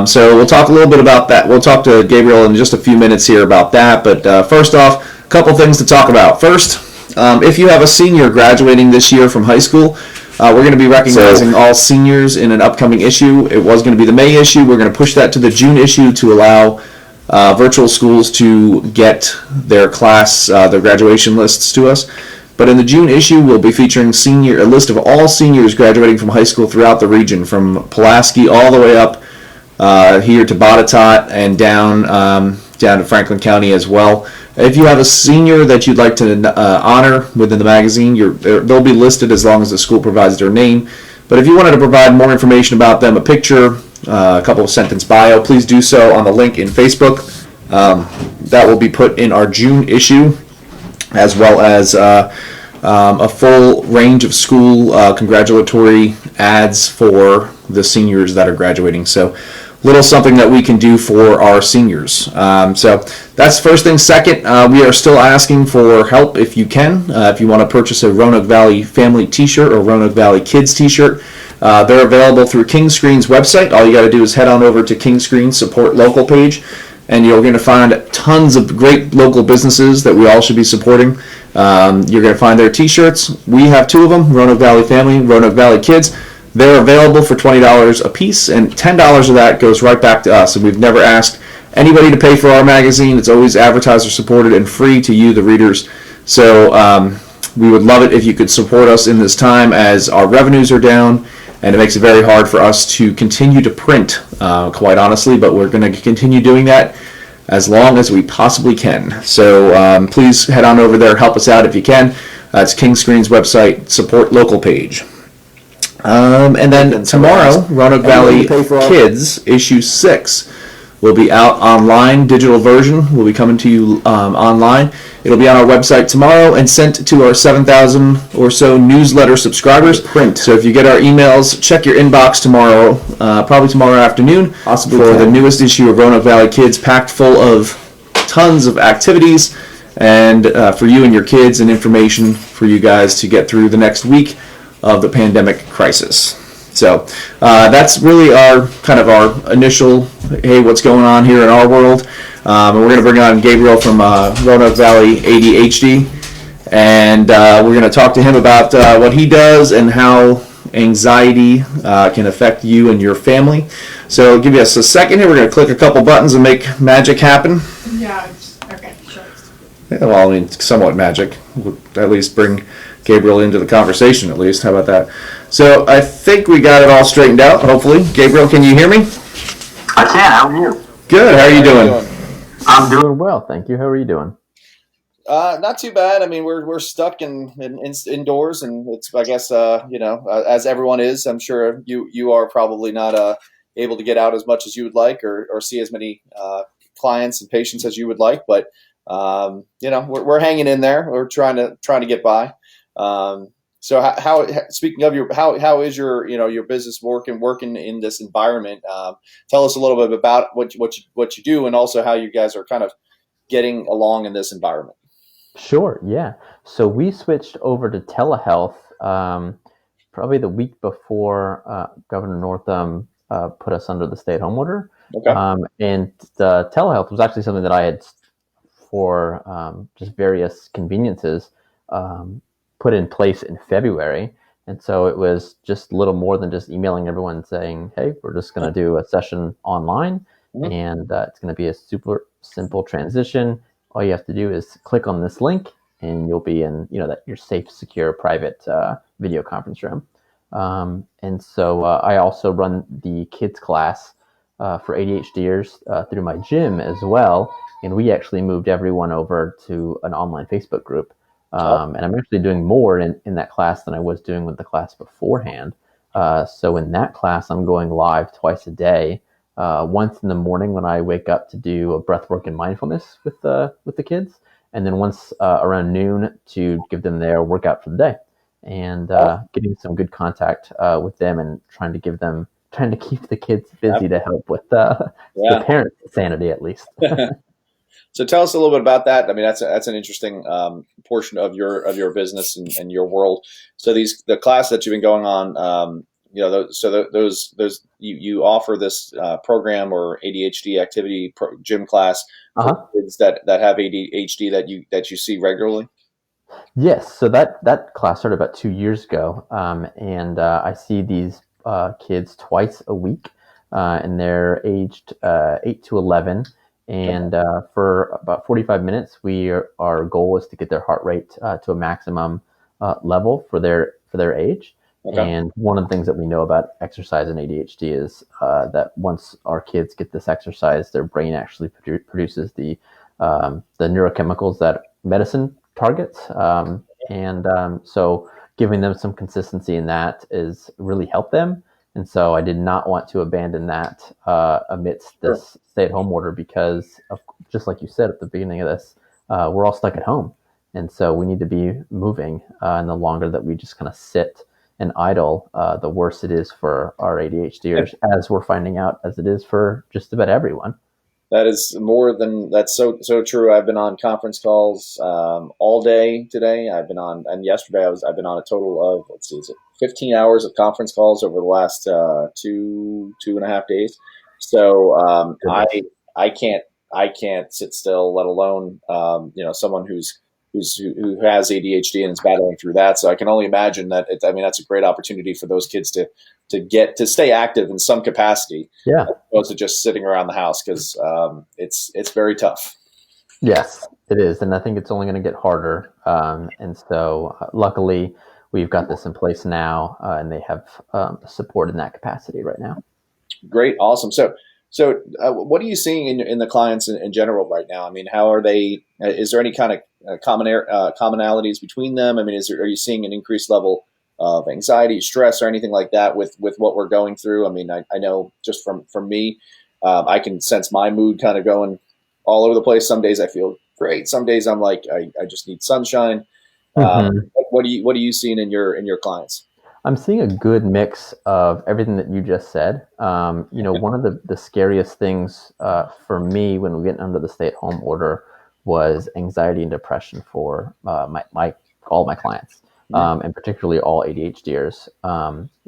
So we'll talk a little bit about that. We'll talk to Gabriel in just a few minutes here about that. But first off, a couple things to talk about. First, if you have a senior graduating this year from high school, we're going to be recognizing all seniors in an upcoming issue. It was going to be the May issue. We're going to push that to the June issue to allow virtual schools to get their their graduation lists to us. But in the June issue, we'll be featuring a list of all seniors graduating from high school throughout the region, from Pulaski all the way up here to Botetourt and down to Franklin County as well. If you have a senior that you'd like to honor within the magazine, they'll be listed as long as the school provides their name. But if you wanted to provide more information about them, a picture, a couple of sentence bio, please do so on the link in Facebook. That will be put in our June issue, as well as a full range of school congratulatory ads for the seniors that are graduating. So little something that we can do for our seniors. So that's first thing. Second, we are still asking for help if you can. If you want to purchase a Roanoke Valley family t-shirt or Roanoke Valley kids t-shirt, they're available through King Screen's website. All you got to do is head on over to King Screen's support local page, and you're going to find tons of great local businesses that we all should be supporting. You're going to find their t-shirts. We have two of them, Roanoke Valley Family, Roanoke Valley Kids. They're available for $20 a piece, and $10 of that goes right back to us. And we've never asked anybody to pay for our magazine. It's always advertiser supported and free to you, the readers. So we would love it if you could support us in this time, as our revenues are down, and it makes it very hard for us to continue to print, quite honestly, but we're going to continue doing that as long as we possibly can. So please head on over there, help us out if you can. It's King Screen's website, support local page. And then tomorrow, Roanoke Valley Kids, issue 6, will be out online. Digital version will be coming to you online. It'll be on our website tomorrow and sent to our 7,000 or so newsletter subscribers. Print. So if you get our emails, check your inbox tomorrow, probably tomorrow afternoon, possibly for the newest issue of Roanoke Valley Kids, packed full of tons of activities and for you and your kids, and information for you guys to get through the next week of the pandemic crisis. So that's really our initial, hey, what's going on here in our world. And we're going to bring on Gabriel from Roanoke Valley ADHD, and we're going to talk to him about what he does and how anxiety can affect you and your family. So give us a second here. We're going to click a couple buttons and make magic happen. Yeah, okay, sure. Yeah, well, I mean, somewhat magic. We'll at least bring Gabriel into the conversation, at least. How about that? So I think we got it all straightened out, hopefully. Gabriel, can you hear me? I can. How are you? Good. How are you doing? I'm doing well, thank you. How are you doing? Not too bad. I mean, we're stuck indoors, and it's, I guess, as everyone is. I'm sure you are probably not able to get out as much as you would like, or see as many clients and patients as you would like. But we're hanging in there. We're trying to get by. So how speaking of how is your business working in this environment? Tell us a little bit about what you do, and also how you guys are kind of getting along in this environment. Sure, yeah. So we switched over to telehealth probably the week before Governor Northam put us under the stay-at-home order. Okay. And the telehealth was actually something that I had, for just various conveniences, put in place in February. And so it was just a little more than just emailing everyone saying, hey, we're just going to do a session online. Mm-hmm. And it's going to be a super simple transition. All you have to do is click on this link, and you'll be in, that your safe, secure, private video conference room. And so I also run the kids class for ADHDers through my gym as well. And we actually moved everyone over to an online Facebook group. And I'm actually doing more in that class than I was doing with the class beforehand. So in that class, I'm going live twice a day. Once in the morning when I wake up to do a breathwork and mindfulness with the kids, and then once around noon to give them their workout for the day, and getting some good contact with them, and trying to keep the kids busy to help with the parents' sanity, at least. So tell us a little bit about that. I mean, that's an interesting portion of your business and your world. So the class that you've been going on, those you offer this program or ADHD activity gym class for Uh-huh. kids that have ADHD that you see regularly. Yes, so that class started about 2 years ago, and I see these kids twice a week, and they're aged 8 to 11. And for about 45 minutes, our goal is to get their heart rate to a maximum level for their age. Okay. And one of the things that we know about exercise and ADHD is that once our kids get this exercise, their brain actually produces the neurochemicals that medicine targets. So giving them some consistency in that is really helped them. And so I did not want to abandon that amidst Sure. this stay-at-home order because, just like you said at the beginning of this, we're all stuck at home. And so we need to be moving. And the longer that we just kind of sit and idle, the worse it is for our ADHDers, as we're finding out, as it is for just about everyone. That's so true. I've been on conference calls all day today. And yesterday I've been on a total of, let's see, is it 15 hours of conference calls over the last 2.5 days. So Goodness. I can't sit still, let alone someone who has ADHD and is battling through that. So I can only imagine that. I mean, that's a great opportunity for those kids to stay active in some capacity, Yeah. as opposed to just sitting around the house, because it's very tough. Yes, it is, and I think it's only going to get harder. And so, luckily, we've got this in place now, and they have support in that capacity right now. Great, awesome. So, what are you seeing in the clients in general right now? I mean, how are they? Is there any kind of commonalities between them? I mean, are you seeing an increased level of anxiety, stress, or anything like that with what we're going through? I mean, I know just from me, I can sense my mood kind of going all over the place. Some days I feel great. Some days I'm like, I just need sunshine. Hmm. What are you seeing in your clients? I'm seeing a good mix of everything that you just said. One of the scariest things for me when we went under the stay-at-home order was anxiety and depression for my all my clients, Mhm. and particularly all ADHDers.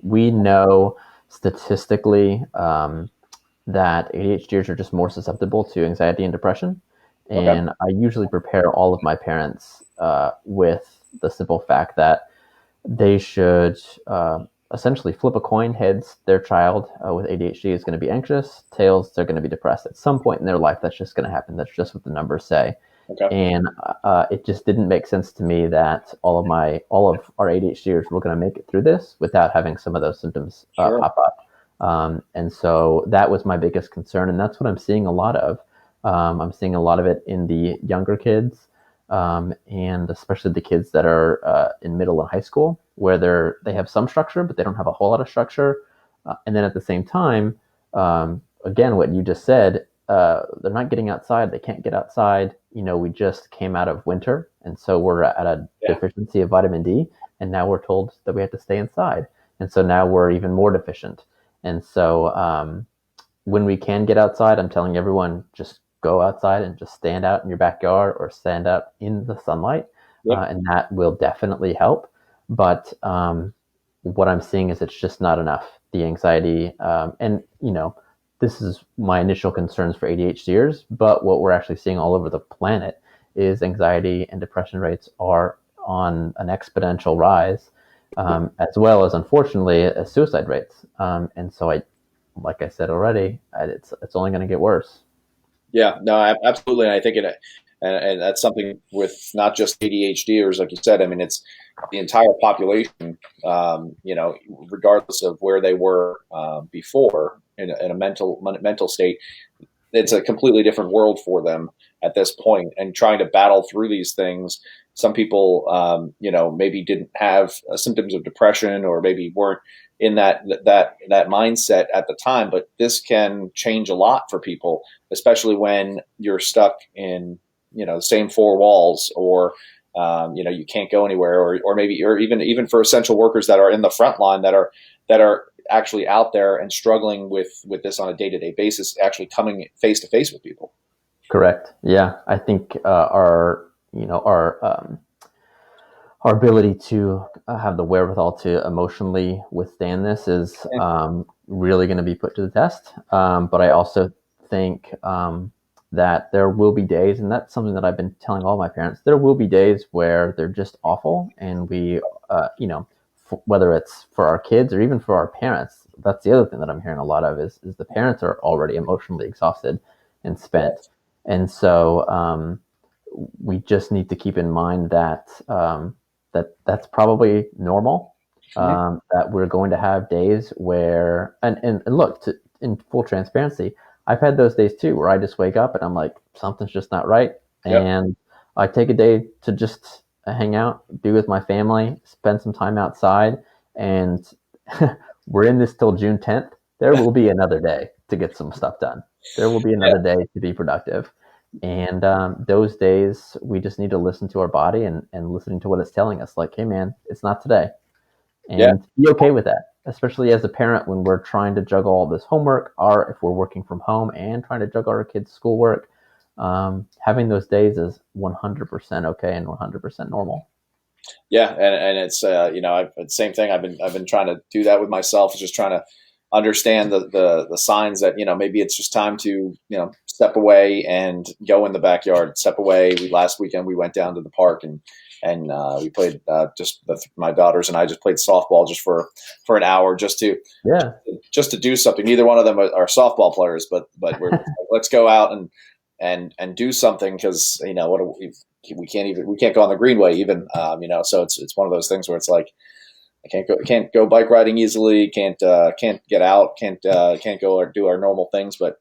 We know statistically that ADHDers are just more susceptible to anxiety and depression. Okay. And I usually prepare all of my parents with the simple fact that they should essentially flip a coin. Heads, their child with ADHD is going to be anxious. Tails, they're going to be depressed. At some point in their life, that's just going to happen. That's just what the numbers say. Okay. And it just didn't make sense to me that all of our ADHDers were going to make it through this without having some of those symptoms Sure. pop up. And so that was my biggest concern, and that's what I'm seeing a lot of. I'm seeing a lot of it in the younger kids, and especially the kids that are in middle and high school, where they have some structure, but they don't have a whole lot of structure. And then at the same time, again, what you just said, they're not getting outside. They can't get outside. We just came out of winter, and so we're at a Yeah. deficiency of vitamin D, and now we're told that we have to stay inside, and so now we're even more deficient. And so when we can get outside, I'm telling everyone just go outside and just stand out in your backyard or stand out in the sunlight, Yep. and that will definitely help. But what I'm seeing is it's just not enough. The anxiety, and this is my initial concerns for ADHDers, but what we're actually seeing all over the planet is anxiety and depression rates are on an exponential rise, as well as unfortunately suicide rates. And so like I said already, it's only going to get worse. Yeah, no, absolutely. And I think and that's something with not just ADHDers, like you said. I mean, it's the entire population. Regardless of where they were before in a mental state, it's a completely different world for them at this point, and trying to battle through these things. Some people, maybe didn't have symptoms of depression, or maybe weren't in that mindset at the time. But this can change a lot for people, especially when you're stuck in the same four walls, or you can't go anywhere, or maybe, or even for essential workers that are in the front line, that are actually out there and struggling with this on a day-to-day basis, actually coming face to face with people. Correct. Yeah, I think our our ability to have the wherewithal to emotionally withstand this is really going to be put to the test. But I also think that there will be days, and that's something that I've been telling all my parents, there will be days where they're just awful, and we, whether it's for our kids or even for our parents, that's the other thing that I'm hearing a lot of is the parents are already emotionally exhausted and spent. And so we just need to keep in mind that that's probably normal. That we're going to have days where, and look, in full transparency, I've had those days too where I just wake up and I'm like, something's just not right. Yep. And I take a day to just hang out, be with my family, spend some time outside. And we're in this till June 10th. There will be another day to get some stuff done. There will be another day to be productive. And those days, we just need to listen to our body and listening to what it's telling us. Like, hey, man, it's not today. And be okay with that, especially as a parent when we're trying to juggle all this homework, or if we're working from home and trying to juggle our kids' schoolwork. Having those days is 100% okay and 100% normal. Yeah, and it's same thing. I've been trying to do that with myself. Is just trying to understand the signs that maybe it's just time to step away and go in the backyard. Step away. Last weekend we went down to the park and we played my daughters and I just played softball just for an hour just to do something. Neither one of them are softball players, but let's go out and do something because we can't go on the greenway even so it's one of those things where it's like I can't go bike riding easily, can't get out, can't go or do our normal things, but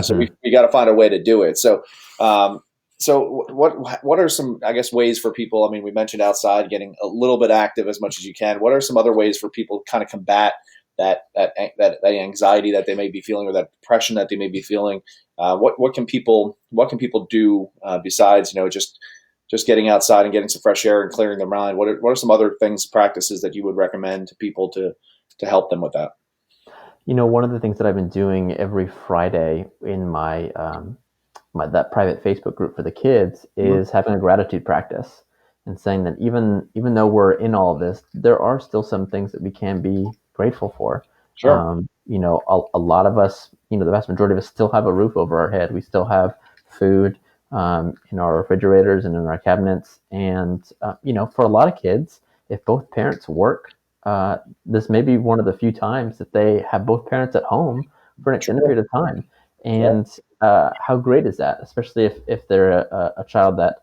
so we got to find a way to do it. So what are some, I guess, ways for people? I mean, we mentioned outside, getting a little bit active as much as you can. What are some other ways for people to kind of combat that anxiety that they may be feeling or that depression that they may be feeling? What can people do besides just getting outside and getting some fresh air and clearing their mind? What are some other practices that you would recommend to people to help them with that? One of the things that I've been doing every Friday in my that private Facebook group for the kids is having a gratitude practice and saying that even though we're in all of this, there are still some things that we can be grateful for. Sure. A lot of us, the vast majority of us still have a roof over our head. We still have food in our refrigerators and in our cabinets. And, for a lot of kids, if both parents work, this may be one of the few times that they have both parents at home for an extended period of time. And how great is that, especially if they're a child that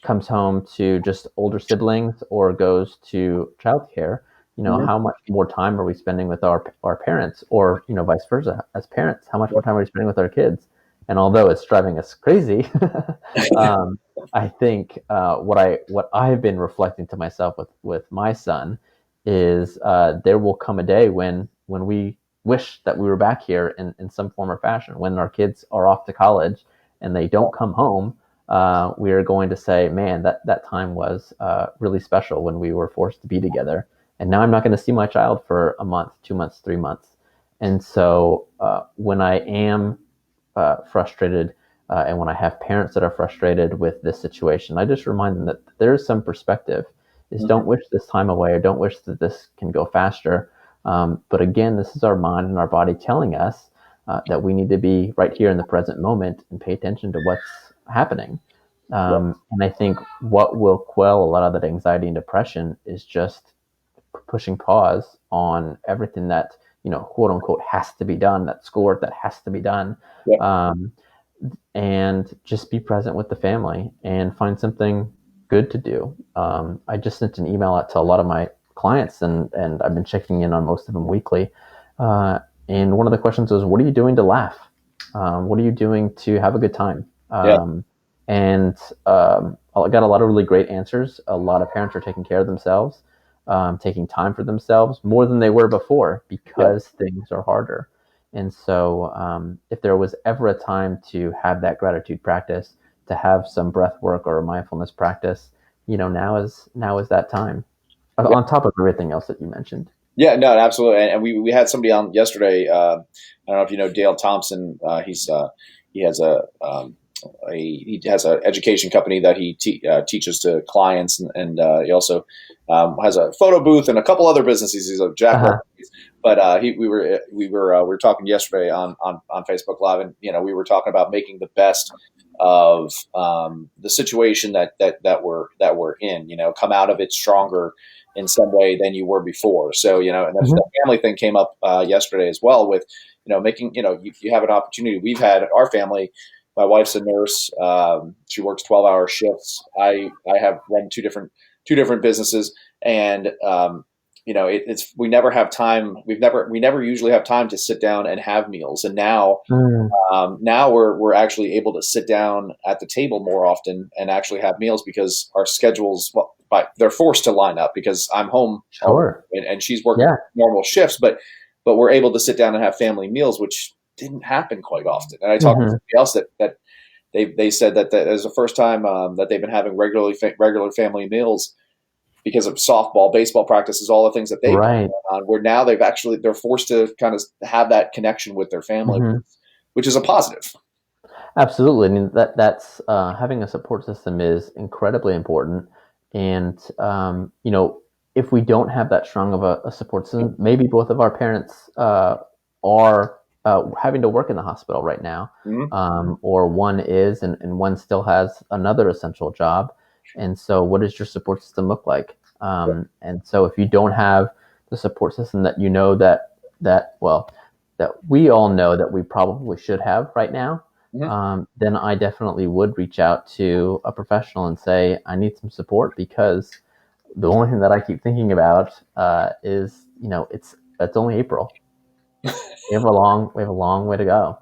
comes home to just older siblings or goes to childcare? How much more time are we spending with our parents, or vice versa? As parents, how much more time are we spending with our kids? And although it's driving us crazy, I think what I've been reflecting to myself with my son is there will come a day when we wish that we were back here in some form or fashion. When our kids are off to college and they don't come home, we are going to say, man, that time was really special when we were forced to be together. And now I'm not going to see my child for a month, 2 months, 3 months. And so when I am frustrated and when I have parents that are frustrated with this situation, I just remind them that there is some perspective. Don't wish this time away, or don't wish that this can go faster. But again, this is our mind and our body telling us that we need to be right here in the present moment and pay attention to what's happening. And I think what will quell a lot of that anxiety and depression is just pushing pause on everything that, quote unquote, has to be done, that schoolwork that has to be done. And just be present with the family and find something good to do. I just sent an email out to a lot of my clients and I've been checking in on most of them weekly. And one of the questions was, what are you doing to laugh? What are you doing to have a good time? And I got a lot of really great answers. A lot of parents are taking care of themselves, taking time for themselves more than they were before because things are harder. And so if there was ever a time to have that gratitude practice, to have some breath work or a mindfulness practice, now is that time. On top of everything else that you mentioned. Yeah, no, absolutely. And we had somebody on yesterday. I don't know if you know Dale Thompson. He has a he has an education company that he teaches to clients, and he also has a photo booth and a couple other businesses. He's a jack. Uh-huh. But we were talking yesterday on Facebook Live, and we were talking about making the best of the situation that we're in. Come out of it stronger in some way than you were before. So and the family thing came up yesterday as well with making you have an opportunity. We've had our family. My wife's a nurse. She works 12-hour shifts. I have run two different businesses, and it's we never have time. We never usually have time to sit down and have meals. And now now we're actually able to sit down at the table more often and actually have meals because our schedules they're forced to line up because I'm home Sure. and she's working normal shifts, but we're able to sit down and have family meals, which didn't happen quite often. And I talked to somebody else that they said that is the first time that they've been having regular family meals because of softball, baseball practices, all the things that they've been on. Where now they're forced to kind of have that connection with their family, which is a positive. Absolutely. I mean, that's having a support system is incredibly important. And if we don't have that strong of a support system, maybe both of our parents are having to work in the hospital right now, or one is, and one still has another essential job. And so what does your support system look like? And so if you don't have the support system that that we all know that we probably should have right now, then I definitely would reach out to a professional and say, I need some support, because the only thing that I keep thinking about is, it's only April. We have a long way to go.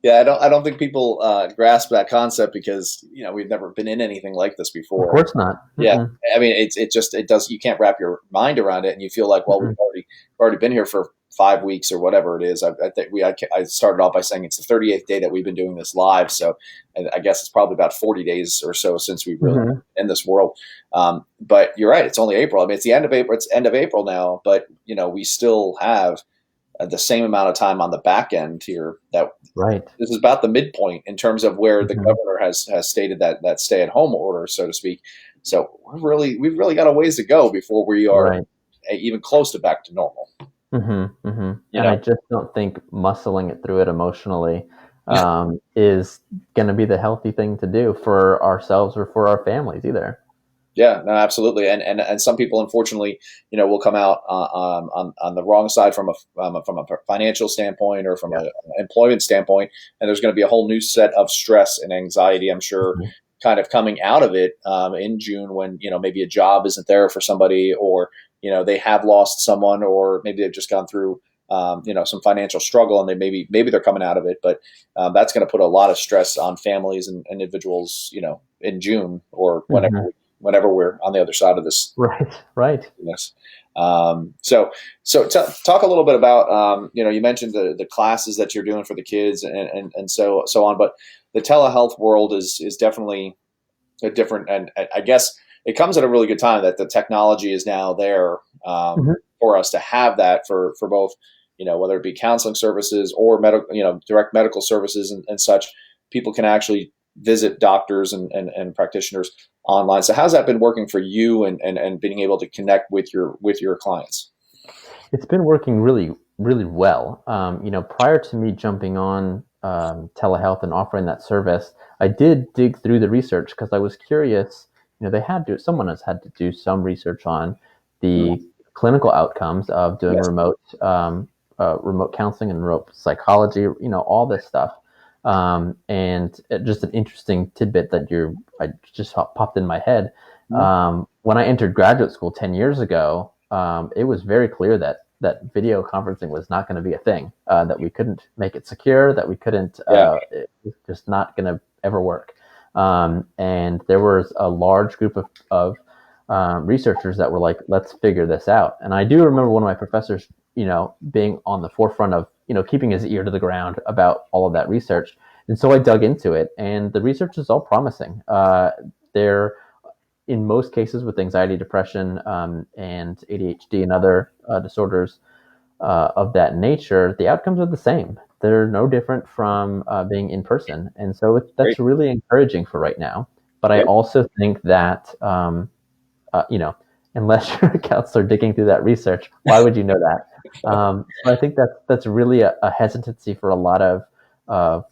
Yeah, I don't think people grasp that concept because we've never been in anything like this before. Of course not. Yeah, I mean it does. You can't wrap your mind around it, and you feel like, well, we've already been here for 5 weeks or whatever it is. I think I started off by saying it's the 38th day that we've been doing this live, so I guess it's probably about 40 days or so since we've really been in this world. But you're right; it's only April. I mean, it's the end of April. It's end of April now, but we still have the same amount of time on the back end here. This is about the midpoint in terms of where the governor has stated that stay at home order, so to speak. So we've really got a ways to go before we are even close to back to normal. And I just don't think muscling it through it emotionally is going to be the healthy thing to do for ourselves or for our families either. Yeah, no, absolutely, and some people, unfortunately, will come out on the wrong side from a financial standpoint or from an employment standpoint, and there's going to be a whole new set of stress and anxiety, I'm sure, kind of coming out of it in June when maybe a job isn't there for somebody, or they have lost someone, or maybe they've just gone through some financial struggle, and maybe they're coming out of it, but that's going to put a lot of stress on families and individuals, in June or whenever we're on the other side of this. Right. Yes. So talk a little bit about, you mentioned the classes that you're doing for the kids and so on, but the telehealth world is definitely a different, and I guess it comes at a really good time that the technology is now there for us to have that for both, whether it be counseling services or direct medical services and such. People can actually visit doctors and practitioners online. So how's that been working for you and being able to connect with your clients? It's been working really, really well. Prior to me jumping on telehealth and offering that service, I did dig through the research because I was curious. Someone has had to do some research on the clinical outcomes of doing remote counseling and remote psychology, all this stuff. And just an interesting tidbit that I just popped in my head. When I entered graduate school 10 years ago, it was very clear that video conferencing was not going to be a thing, that we couldn't make it secure, that we couldn't, it was just not going to ever work. And there was a large group of researchers that were like, let's figure this out. And I do remember one of my professors, being on the forefront of, keeping his ear to the ground about all of that research. And so I dug into it, and the research is all promising. They're, in most cases with anxiety, depression, and ADHD and other disorders of that nature, the outcomes are the same. they're no different from being in person. And so Great. that's really encouraging for right now. But I Yep. also think that, unless you're a counselor digging through that research, why would you know that? So I think that's really a hesitancy for a lot of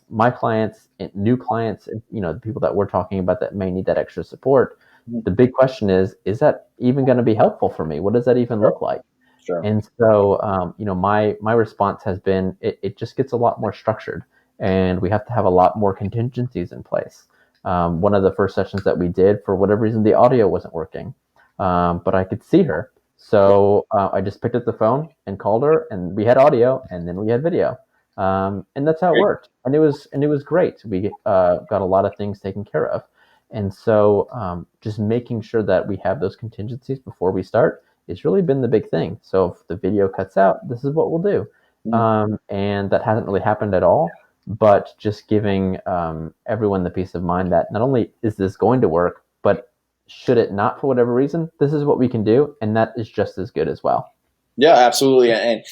my clients, new clients, and the people that we're talking about that may need that extra support. The big question is that even going to be helpful for me? What does that even look like? Sure. And so, my response has been it just gets a lot more structured, and we have to have a lot more contingencies in place. One of the first sessions that we did, for whatever reason, the audio wasn't working, but I could see her. So I just picked up the phone and called her, and we had audio, and then we had video, and that's how it Great. worked. And it was great. We got a lot of things taken care of, and so just making sure that we have those contingencies before we start. It's really been the big thing. So if the video cuts out, this is what we'll do. And that hasn't really happened at all, but just giving everyone the peace of mind that not only is this going to work, but should it not for whatever reason, this is what we can do. And that is just as good as well. Yeah, absolutely. And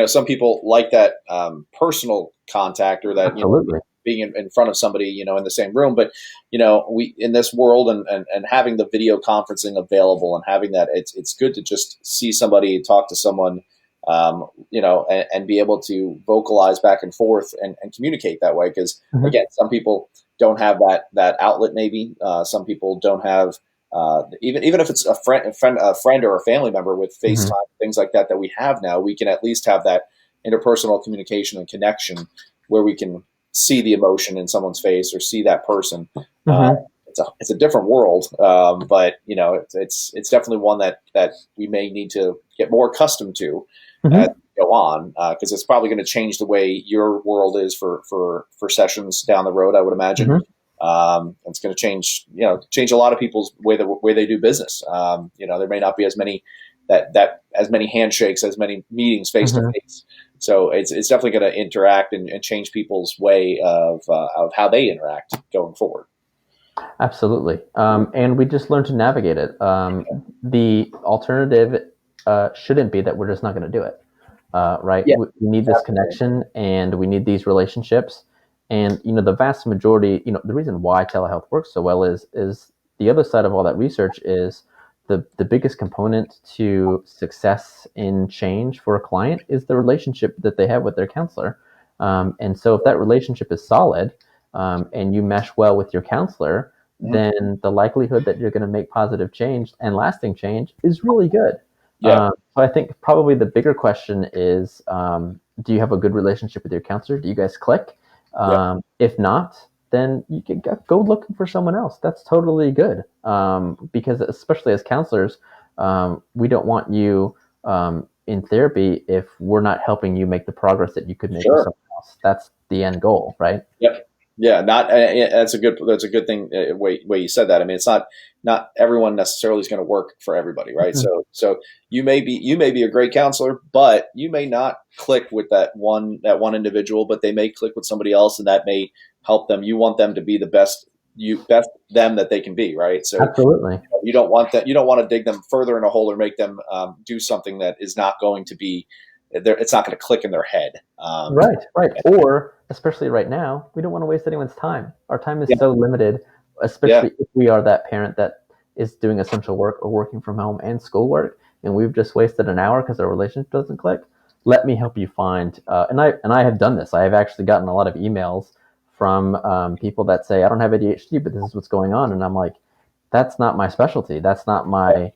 some people like that personal contact, or that Absolutely. being in front of somebody in the same room. But we, in this world, and having the video conferencing available, and having that, it's good to just see somebody, talk to someone, and be able to vocalize back and forth, and communicate that way. Because again, some people don't have that outlet. Maybe some people don't have. Even if it's a friend or a family member with FaceTime, things like that we have now, we can at least have that interpersonal communication and connection where we can see the emotion in someone's face, or see that person. It's a different world, but it's definitely one that we may need to get more accustomed to as we go on, because it's probably going to change the way your world is for sessions down the road, I would imagine. It's going to change a lot of people's way they do business. There may not be as many as many handshakes, as many meetings face to face. So it's definitely going to interact and change people's way of how they interact going forward. Absolutely. And we just learn to navigate it. The alternative shouldn't be that we're just not going to do it. Right? Yeah. We need this connection, and we need these relationships. And the vast majority, the reason why telehealth works so well is the other side of all that research is the biggest component to success in change for a client is the relationship that they have with their counselor. And so if that relationship is solid, and you mesh well with your counselor, then the likelihood that you're going to make positive change and lasting change is really good. Yeah. So I think probably the bigger question is, do you have a good relationship with your counselor? Do you guys click? If not, then you can go looking for someone else. That's totally good. Because especially as counselors, we don't want you in therapy if we're not helping you make the progress that you could make with someone else. That's the end goal, right? Yep. Yeah. That's a good thing. Way you said that. I mean, it's not everyone necessarily is going to work for everybody, right? So you may be a great counselor, but you may not click with that one individual, but they may click with somebody else, and that may help them. You want them to be the best them that they can be, right? So absolutely, you don't want that. You don't want to dig them further in a hole, or make them do something that is not going to be. It's not going to click in their head. Right. Or especially right now, we don't want to waste anyone's time. Our time is so limited, especially if we are that parent that is doing essential work or working from home and schoolwork, and we've just wasted an hour because our relationship doesn't click. Let me help you find. And I have done this. I have actually gotten a lot of emails from people that say, I don't have ADHD, but this is what's going on, and I'm like, that's not my specialty. That's not my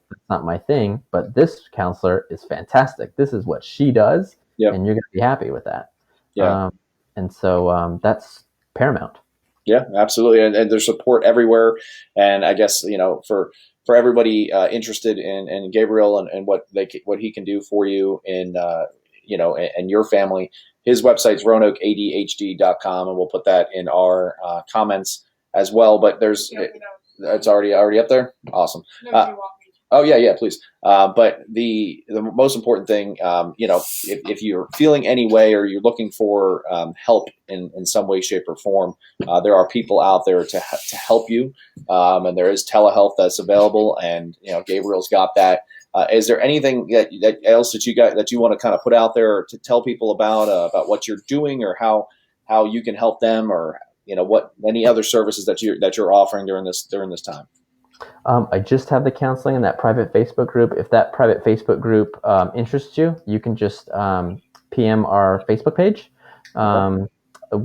thing. But this counselor is fantastic. This is what she does, and you're going to be happy with that. Yeah. And so that's paramount. Yeah, absolutely. And there's support everywhere. And I guess, for everybody interested in Gabriel and what he can do for you and your family, his website's RoanokeADHD.com, and we'll put that in our comments as well. But it's already up there. Awesome. No, do you want me to? Oh yeah, please. But the most important thing, if you're feeling any way, or you're looking for help in some way, shape, or form, there are people out there to help you, and there is telehealth that's available, and Gabriel's got that. Is there anything else that you want to kind of put out there, or to tell people about what you're doing, or how how you can help them, or what any other services that you're offering during this time. I just have the counseling in that private Facebook group. If that private Facebook group interests you, you can just PM our Facebook page. One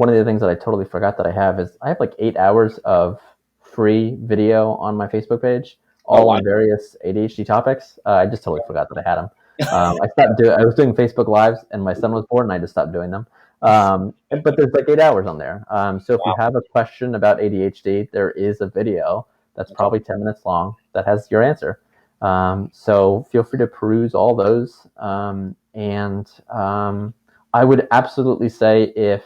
of the things that I totally forgot that I have is I have like 8 hours of free video on my Facebook page, all on various ADHD topics. I just totally forgot that I had them. I was doing Facebook Lives, and my son was born, and I just stopped doing them. But there's like 8 hours on there. So if you have a question about ADHD, there is a video that's probably 10 minutes long that has your answer. So feel free to peruse all those. And I would absolutely say if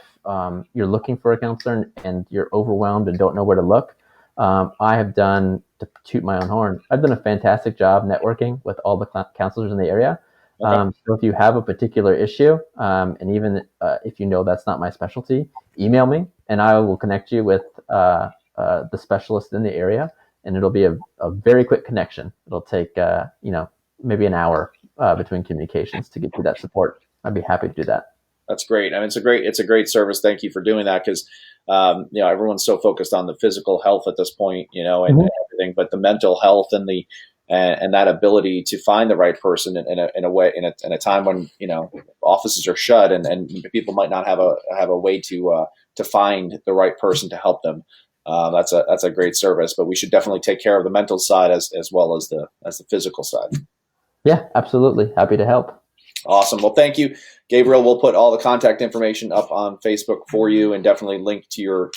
you're looking for a counselor and you're overwhelmed and don't know where to look, I have done, to toot my own horn, I've done a fantastic job networking with all the counselors in the area. So if you have a particular issue, and even if that's not my specialty, email me and I will connect you with the specialist in the area, and it'll be a very quick connection. It'll take maybe an hour between communications to get you that support. I'd be happy to do that. That's great. I mean, it's a great service. Thank you for doing that, because everyone's so focused on the physical health at this point, and everything, but the mental health and that ability to find the right person in a time when offices are shut and people might not have a way to find the right person to help them. That's a great service, but we should definitely take care of the mental side as well as the physical side. Yeah, absolutely. Happy to help. Awesome. Well, thank you, Gabriel. We'll put all the contact information up on Facebook for you, and definitely link to your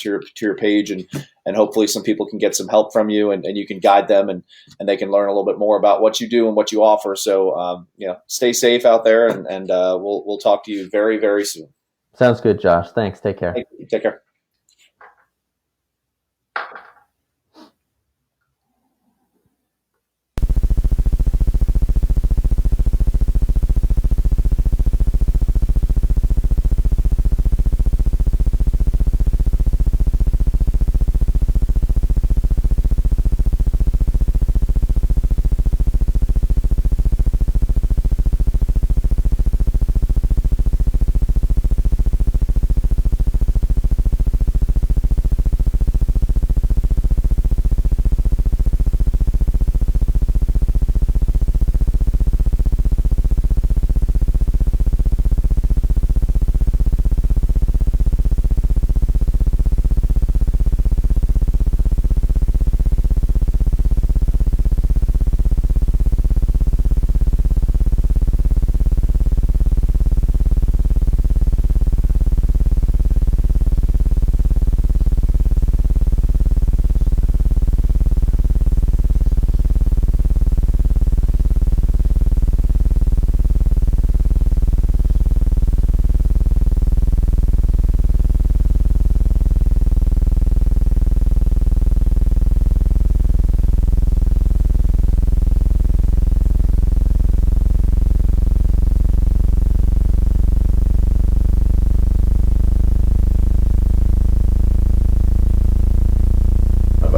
page, and hopefully some people can get some help from you, and you can guide them, and they can learn a little bit more about what you do and what you offer. So, stay safe out there, and we'll talk to you very, very soon. Sounds good, Josh. Thanks. Take care. Take care.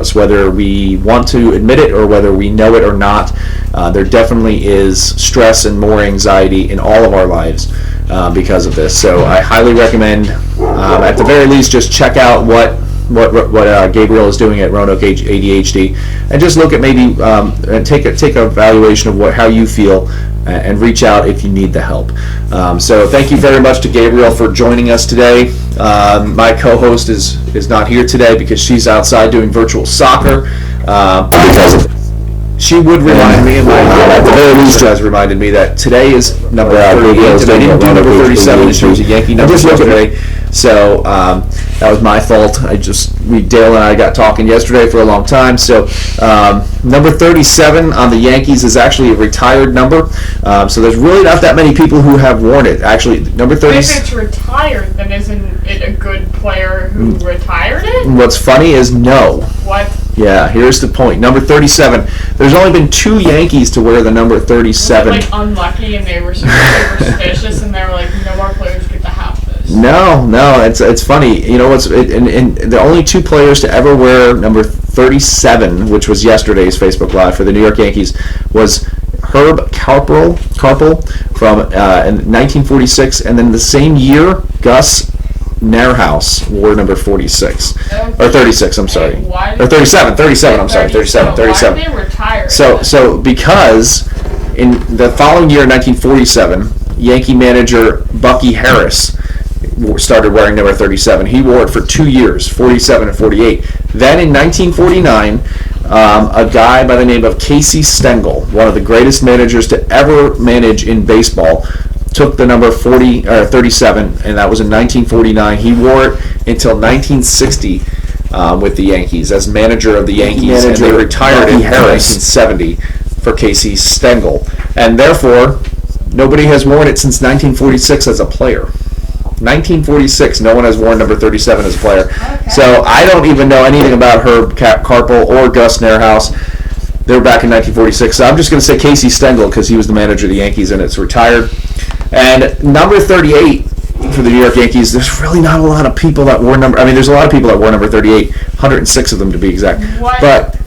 us, whether we want to admit it or whether we know it or not. There definitely is stress and more anxiety in all of our lives because of this. So I highly recommend, at the very least, just check out what Gabriel is doing at Roanoke ADHD, and just look at maybe and take a evaluation of how you feel, and reach out if you need the help. So thank you very much to Gabriel for joining us today. My co-host is not here today because she's outside doing virtual soccer. Because she would remind me, and at the very least has reminded me that today is number 38, and I didn't do number 37 in terms of Yankee numbers yesterday. So that was my fault. Dale and I got talking yesterday for a long time. So number 37 on the Yankees is actually a retired number. So there's really not that many people who have worn it. Actually, number 30. If it's retired, then isn't it a good player who retired it? What's funny is no. What? Yeah, here's the point. Number 37. There's only been 2 Yankees to wear the number 37. Was it, unlucky, and they were superstitious, and they were like, no more players get to have this. No, it's funny. You know and the only 2 players to ever wear number 37, which was yesterday's Facebook Live for the New York Yankees, was Herb Carpel from in 1946, and then the same year, Gus Nairhouse wore number 46. Okay. Or 36, I'm sorry. Hey, why Or 37, 37, I'm sorry, 37, 37. Why did they retire? So because in the following year, 1947, Yankee manager Bucky Harris started wearing number 37. He wore it for 2 years, 47 and 48. Then in 1949, a guy by the name of Casey Stengel, one of the greatest managers to ever manage in baseball, took the number 37, and that was in 1949. He wore it until 1960 with the Yankees as manager of the Yankees, and they retired in 1970 for Casey Stengel, and therefore nobody has worn it since 1946 as a player. 1946, no one has worn number 37 as a player. Okay. So I don't even know anything about Herb Carpel or Gus Nairhouse. They were back in 1946. So I'm just going to say Casey Stengel because he was the manager of the Yankees and it's retired. And number 38 for the New York Yankees, there's really not a lot of people that wore number. I mean, there's a lot of people that wore number 38, 106 of them to be exact. What? But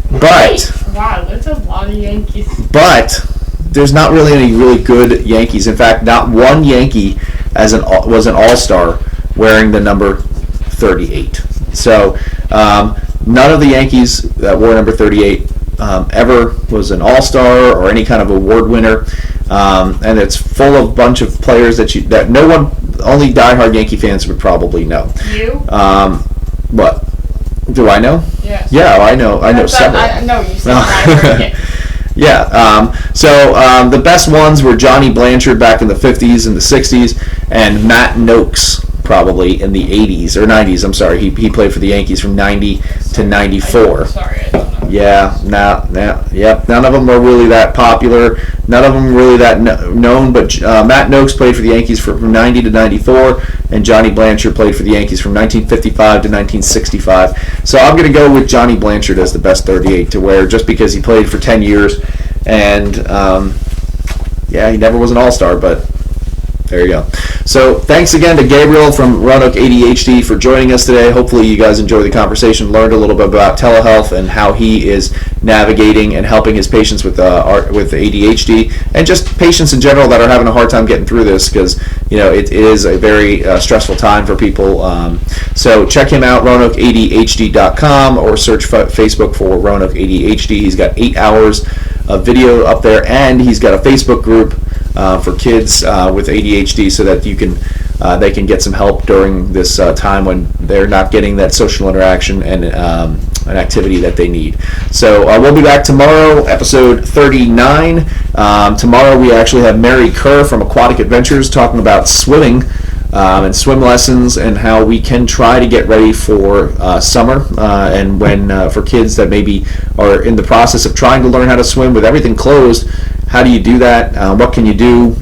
Wow, that's a lot of Yankees. But there's not really any really good Yankees. In fact, not one Yankee was an all-star wearing the number 38. So none of the Yankees that wore number 38 ever was an all-star or any kind of award winner. And it's full of a bunch of players that no one, only diehard Yankee fans would probably know. You? What? Do I know? Yes. Yeah, I know several. No, you said I Yeah, so the best ones were Johnny Blanchard back in the 50s and the 60s, and Matt Noakes probably in the 80s, or 90s, I'm sorry. He played for the Yankees from 90 to 94. Sorry, I don't know. Yeah, none of them were really that popular. None of them really that known, but Matt Noakes played for the Yankees from 90 to 94, and Johnny Blanchard played for the Yankees from 1955 to 1965. So I'm going to go with Johnny Blanchard as the best 38 to wear, just because he played for 10 years, and he never was an all-star, but there you go. So thanks again to Gabriel from Roanoke ADHD for joining us today. Hopefully you guys enjoyed the conversation, learned a little bit about telehealth and how he is navigating and helping his patients with ADHD, and just patients in general that are having a hard time getting through this, because it is a very stressful time for people. So check him out, RoanokeADHD.com, or search Facebook for Roanoke ADHD. He's got 8 hours of video up there, and he's got a Facebook group for kids with ADHD, so that they can get some help during this time when they're not getting that social interaction and an activity that they need. So we'll be back tomorrow, episode 39. Tomorrow we actually have Mary Kerr from Aquatic Adventures talking about swimming and swim lessons, and how we can try to get ready for summer, and when for kids that maybe are in the process of trying to learn how to swim with everything closed. How do you do that? What can you do?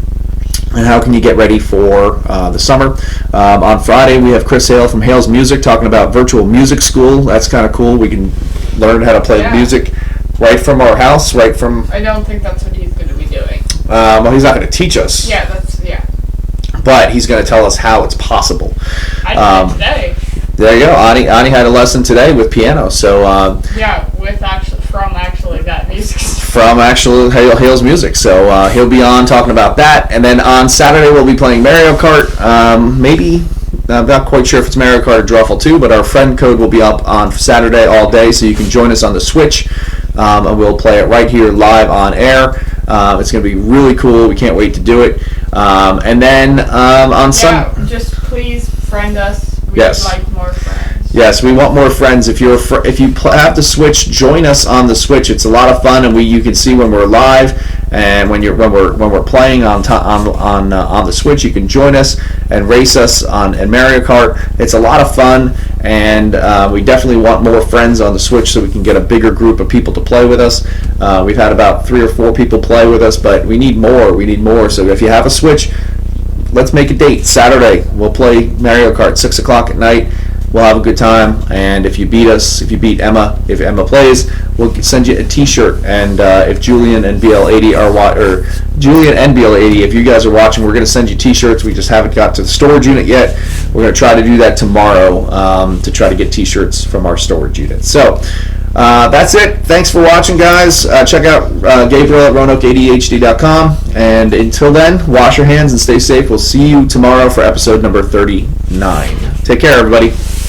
And how can you get ready for the summer? On Friday, we have Chris Hale from Hale's Music talking about virtual music school. That's kind of cool. We can learn how to play music right from our house, right from... I don't think that's what he's going to be doing. Well, he's not going to teach us. Yeah, But he's going to tell us how it's possible. I did it today. There you go. Ani had a lesson today with piano. So from that music. From actual Hale's Music. So he'll be on talking about that. And then on Saturday we'll be playing Mario Kart. Maybe, I'm not quite sure if it's Mario Kart or Drawful 2, but our friend code will be up on Saturday all day, so you can join us on the Switch. And we'll play it right here live on air. It's going to be really cool. We can't wait to do it. And then on Sunday... just please friend us. We'd like more friends. Yes, we want more friends. If you have the Switch, join us on the Switch. It's a lot of fun, and you can see when we're live, and when we're playing on the Switch, you can join us and race us in Mario Kart. It's a lot of fun, and we definitely want more friends on the Switch so we can get a bigger group of people to play with us. We've had about 3 or 4 people play with us, but we need more. So if you have a Switch, let's make a date. Saturday, we'll play Mario Kart 6 o'clock at night. We'll have a good time, and if you beat Emma, if Emma plays, we'll send you a T-shirt. And if Julian and BL80 if you guys are watching, we're going to send you T-shirts. We just haven't got to the storage unit yet. We're going to try to do that tomorrow to try to get T-shirts from our storage unit. So that's it. Thanks for watching, guys. Check out Gabriel at RoanokeADHD.com. And until then, wash your hands and stay safe. We'll see you tomorrow for episode number 39. Take care, everybody.